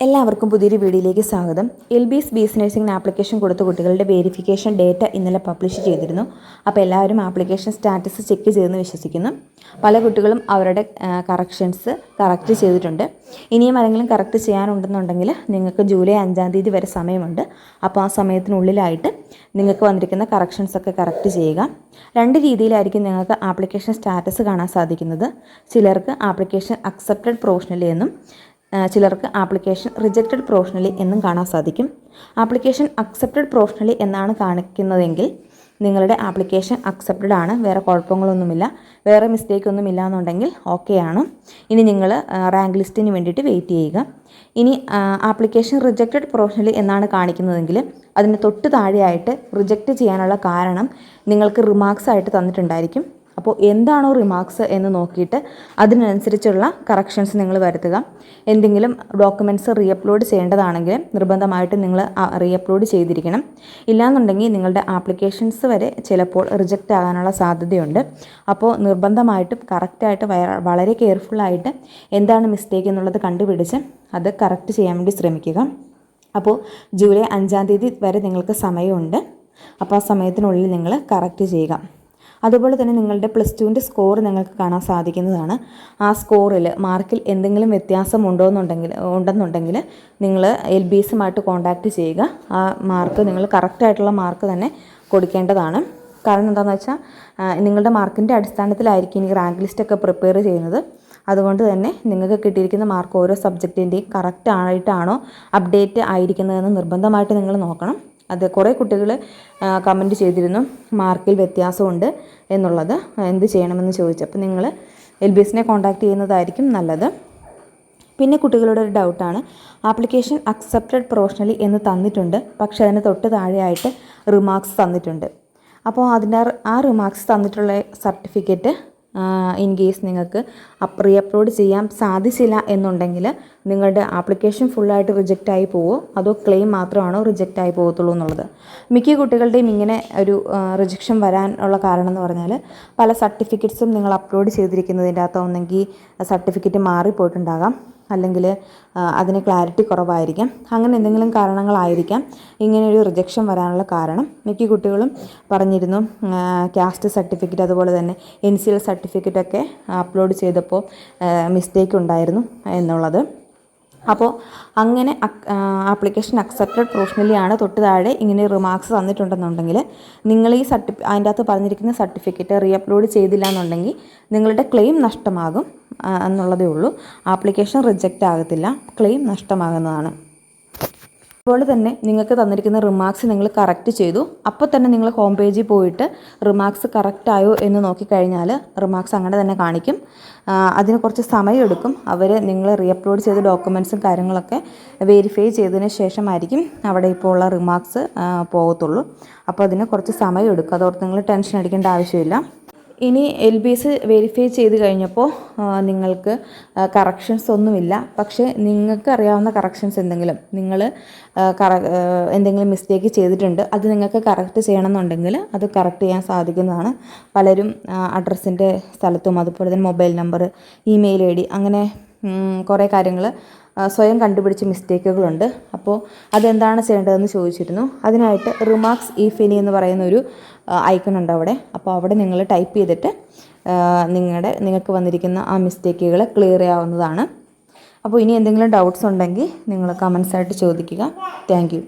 എല്ലാവർക്കും പുതിയൊരു വീഡിയോയിലേക്ക് സ്വാഗതം. LBS BS നഴ്സിംഗിന് ആപ്ലിക്കേഷൻ കൊടുത്ത കുട്ടികളുടെ വെരിഫിക്കേഷൻ ഡേറ്റ ഇന്നലെ പബ്ലിഷ് ചെയ്തിരുന്നു. അപ്പോൾ എല്ലാവരും ആപ്ലിക്കേഷൻ സ്റ്റാറ്റസ് ചെക്ക് ചെയ്തെന്ന് വിശ്വസിക്കുന്നു. പല കുട്ടികളും അവരുടെ കറക്ഷൻസ് കറക്റ്റ് ചെയ്തിട്ടുണ്ട്. ഇനിയും ആരെങ്കിലും കറക്റ്റ് ചെയ്യാനുണ്ടെന്നുണ്ടെങ്കിൽ നിങ്ങൾക്ക് ജൂലൈ 5-ാം തീയതി വരെ സമയമുണ്ട്. അപ്പോൾ ആ സമയത്തിനുള്ളിലായിട്ട് നിങ്ങൾക്ക് വന്നിരിക്കുന്ന കറക്ഷൻസൊക്കെ കറക്റ്റ് ചെയ്യുക. രണ്ട് രീതിയിലായിരിക്കും നിങ്ങൾക്ക് ആപ്ലിക്കേഷൻ സ്റ്റാറ്റസ് കാണാൻ സാധിക്കുന്നത്. ചിലർക്ക് ആപ്ലിക്കേഷൻ അക്സെപ്റ്റഡ് പ്രൊവിഷണലി എന്നും ചിലർക്ക് ആപ്ലിക്കേഷൻ റിജക്റ്റഡ് പ്രൊവിഷണലി എന്നും കാണാൻ സാധിക്കും. ആപ്ലിക്കേഷൻ അക്സെപ്റ്റഡ് പ്രൊവിഷണലി എന്നാണ് കാണിക്കുന്നതെങ്കിൽ നിങ്ങളുടെ ആപ്ലിക്കേഷൻ അക്സെപ്റ്റഡ് ആണ്, വേറെ കുഴപ്പങ്ങളൊന്നുമില്ല, വേറെ മിസ്റ്റേക്ക് ഒന്നും ഇല്ല എന്നുണ്ടെങ്കിൽ ഓക്കെ ആണ്. ഇനി നിങ്ങൾ റാങ്ക് ലിസ്റ്റിന് വേണ്ടിയിട്ട് വെയിറ്റ് ചെയ്യുക. ഇനി ആപ്ലിക്കേഷൻ റിജക്റ്റഡ് പ്രൊവിഷണലി എന്നാണ് കാണിക്കുന്നതെങ്കിൽ അതിന് തൊട്ട് താഴെയായിട്ട് റിജക്റ്റ് ചെയ്യാനുള്ള കാരണം നിങ്ങൾക്ക് റിമാർക്സ് ആയിട്ട് തന്നിട്ടുണ്ടായിരിക്കും. അപ്പോൾ എന്താണോ റിമാർക്സ് എന്ന് നോക്കിയിട്ട് അതിനനുസരിച്ചുള്ള കറക്ഷൻസ് നിങ്ങൾ വരുത്തുക. എന്തെങ്കിലും ഡോക്യുമെൻറ്റ്സ് റീഅപ്ലോഡ് ചെയ്യേണ്ടതാണെങ്കിൽ നിർബന്ധമായിട്ട് നിങ്ങൾ റീഅപ്ലോഡ് ചെയ്തിരിക്കണം. ഇല്ലാന്നുണ്ടെങ്കിൽ നിങ്ങളുടെ ആപ്ലിക്കേഷൻസ് വരെ ചിലപ്പോൾ റിജക്റ്റ് ആകാനുള്ള സാധ്യതയുണ്ട്. അപ്പോൾ നിർബന്ധമായിട്ടും കറക്റ്റായിട്ട് വളരെ കെയർഫുള്ളായിട്ട് എന്താണ് മിസ്റ്റേക്ക് എന്നുള്ളത് കണ്ടുപിടിച്ച് അത് കറക്റ്റ് ചെയ്യാൻ വേണ്ടി ശ്രമിക്കുക. അപ്പോൾ ജൂലൈ 5-ാം തീയതി വരെ നിങ്ങൾക്ക് സമയമുണ്ട്. അപ്പോൾ ആ സമയത്തിനുള്ളിൽ നിങ്ങൾ കറക്റ്റ് ചെയ്യുക. അതുപോലെ തന്നെ നിങ്ങളുടെ +2ൻ്റെ സ്കോർ നിങ്ങൾക്ക് കാണാൻ സാധിക്കുന്നതാണ്. ആ സ്കോറിൽ മാർക്കിൽ എന്തെങ്കിലും വ്യത്യാസം ഉണ്ടെന്നുണ്ടെങ്കിൽ നിങ്ങൾ LBSമായിട്ട് കോൺടാക്റ്റ് ചെയ്യുക. ആ മാർക്ക് നിങ്ങൾ കറക്റ്റായിട്ടുള്ള മാർക്ക് തന്നെ കൊടുക്കേണ്ടതാണ്. കാരണം എന്താണെന്ന് വെച്ചാൽ നിങ്ങളുടെ മാർക്കിൻ്റെ അടിസ്ഥാനത്തിലായിരിക്കും ഈ റാങ്ക് ലിസ്റ്റൊക്കെ പ്രിപ്പയർ ചെയ്യുന്നത്. അതുകൊണ്ട് തന്നെ നിങ്ങൾക്ക് കിട്ടിയിരിക്കുന്ന മാർക്ക് ഓരോ സബ്ജക്റ്റിൻ്റെയും കറക്റ്റ് ആയിട്ടാണോ അപ്ഡേറ്റ് ആയിരിക്കുന്നതെന്ന് നിർബന്ധമായിട്ട് നിങ്ങൾ നോക്കണം. അത് കുറേ കുട്ടികൾ കമൻറ്റ് ചെയ്തിരുന്നു മാർക്കിൽ വ്യത്യാസമുണ്ട് എന്നുള്ളത്, എന്ത് ചെയ്യണമെന്ന് ചോദിച്ചു. അപ്പോൾ നിങ്ങൾ LBSനെ കോൺടാക്റ്റ് ചെയ്യുന്നതായിരിക്കും നല്ലത്. പിന്നെ കുട്ടികളുടെ ഒരു ഡൗട്ടാണ്, ആപ്ലിക്കേഷൻ അക്സെപ്റ്റഡ് പ്രൊവിഷണലി എന്ന് തന്നിട്ടുണ്ട്, പക്ഷേ അതിന് തൊട്ട് താഴെയായിട്ട് റിമാർക്സ് തന്നിട്ടുണ്ട്. അപ്പോൾ ആ റിമാർക്സ് തന്നിട്ടുള്ള സർട്ടിഫിക്കറ്റ് ഇൻ കേസ് നിങ്ങൾക്ക് റീഅപ്ലോഡ് ചെയ്യാൻ സാധിച്ചില്ല എന്നുണ്ടെങ്കിൽ നിങ്ങളുടെ ആപ്ലിക്കേഷൻ ഫുള്ളായിട്ട് റിജക്റ്റ് ആയി പോവോ അതോ ക്ലെയിം മാത്രമാണോ റിജക്റ്റ് ആയി പോകത്തുള്ളൂ എന്നുള്ളത്. മിക്ക കുട്ടികളുടെയും ഇങ്ങനെ ഒരു റിജക്ഷൻ വരാനുള്ള കാരണം എന്ന് പറഞ്ഞാൽ പല സർട്ടിഫിക്കറ്റ്സും നിങ്ങൾ അപ്ലോഡ് ചെയ്തിരിക്കുന്നതിൻ്റെ അകത്ത് ഒന്നെങ്കിൽ സർട്ടിഫിക്കറ്റ് മാറിപ്പോയിട്ടുണ്ടാകാം, അല്ലെങ്കിൽ അതിന് ക്ലാരിറ്റി കുറവായിരിക്കാം. അങ്ങനെ എന്തെങ്കിലും കാരണങ്ങളായിരിക്കാം ഇങ്ങനെയൊരു റിജക്ഷൻ വരാനുള്ള കാരണം. മിക്ക കുട്ടികളും പറഞ്ഞിരുന്നു കാസ്റ്റ് സർട്ടിഫിക്കറ്റ് അതുപോലെ തന്നെ NCL സർട്ടിഫിക്കറ്റൊക്കെ അപ്ലോഡ് ചെയ്തപ്പോൾ മിസ്റ്റേക്ക് ഉണ്ടായിരുന്നു എന്നുള്ളത്. അപ്പോൾ അങ്ങനെ ആപ്ലിക്കേഷൻ അക്സെപ്റ്റഡ് പ്രൊവിഷണലി ആണ് തൊട്ട് താഴെ ഇങ്ങനെ റിമാർക്സ് തന്നിട്ടുണ്ടെന്നുണ്ടെങ്കിൽ നിങ്ങൾ ഈ അതിൻ്റെ അകത്ത് പറഞ്ഞിരിക്കുന്ന സർട്ടിഫിക്കറ്റ് റീഅപ്ലോഡ് ചെയ്തില്ല എന്നുണ്ടെങ്കിൽ നിങ്ങളുടെ ക്ലെയിം നഷ്ടമാകും എന്നുള്ളതേ ഉള്ളൂ. ആപ്ലിക്കേഷൻ റിജക്റ്റ് ആകത്തില്ല, ക്ലെയിം നഷ്ടമാകുന്നതാണ്. അതുപോലെ തന്നെ നിങ്ങൾക്ക് തന്നിരിക്കുന്ന റിമാർക്സ് നിങ്ങൾ കറക്റ്റ് ചെയ്തു, അപ്പോൾ തന്നെ നിങ്ങൾ ഹോം പേജിൽ പോയിട്ട് റിമാർക്സ് കറക്റ്റ് ആയോ എന്ന് നോക്കിക്കഴിഞ്ഞാൽ റിമാർക്സ് അങ്ങനെ തന്നെ കാണിക്കും. അതിന് കുറച്ച് സമയമെടുക്കും. അവർ നിങ്ങൾ റീഅപ്ലോഡ് ചെയ്ത ഡോക്യുമെൻറ്റ്സും കാര്യങ്ങളൊക്കെ വെരിഫൈ ചെയ്തതിന് ശേഷമായിരിക്കും അവിടെ ഇപ്പോൾ ഉള്ള റിമാർക്സ് പോകത്തുള്ളൂ. അപ്പോൾ അതിന് കുറച്ച് സമയമെടുക്കും. അതോർത്ത് നിങ്ങൾ ടെൻഷൻ അടിക്കേണ്ട ആവശ്യമില്ല. ഇനി LBS വെരിഫൈ ചെയ്ത് കഴിഞ്ഞപ്പോൾ നിങ്ങൾക്ക് കറക്ഷൻസ് ഒന്നുമില്ല, പക്ഷേ നിങ്ങൾക്ക് അറിയാവുന്ന കറക്ഷൻസ് നിങ്ങൾ എന്തെങ്കിലും മിസ്റ്റേക്ക് ചെയ്തിട്ടുണ്ട്, അത് നിങ്ങൾക്ക് കറക്റ്റ് ചെയ്യണമെന്നുണ്ടെങ്കിൽ അത് കറക്റ്റ് ചെയ്യാൻ സാധിക്കുന്നതാണ്. പലരും അഡ്രസ്സിൻ്റെ സ്ഥലത്തും അതുപോലെ തന്നെ മൊബൈൽ നമ്പർ, ഇമെയിൽ ID അങ്ങനെ കുറേ കാര്യങ്ങൾ സ്വയം കണ്ടുപിടിച്ച മിസ്റ്റേക്കുകളുണ്ട്. അപ്പോൾ അതെന്താണ് ചെയ്യേണ്ടതെന്ന് ചോദിച്ചിരുന്നു. അതിനായിട്ട് റിമാർക്സ് ഇഫ് എനി എന്ന് പറയുന്ന ഒരു ഐക്കൺ ഉണ്ട് അവിടെ. അപ്പോൾ അവിടെ നിങ്ങൾ ടൈപ്പ് ചെയ്തിട്ട് നിങ്ങൾക്ക് വന്നിരിക്കുന്ന ആ മിസ്റ്റേക്കുകൾ ക്ലിയർ ചെയ്യാവുന്നതാണ്. അപ്പോൾ ഇനി എന്തെങ്കിലും ഡൗട്ട്സ് ഉണ്ടെങ്കിൽ നിങ്ങൾ കമൻസ് ആയിട്ട് ചോദിക്കുക. Thank you.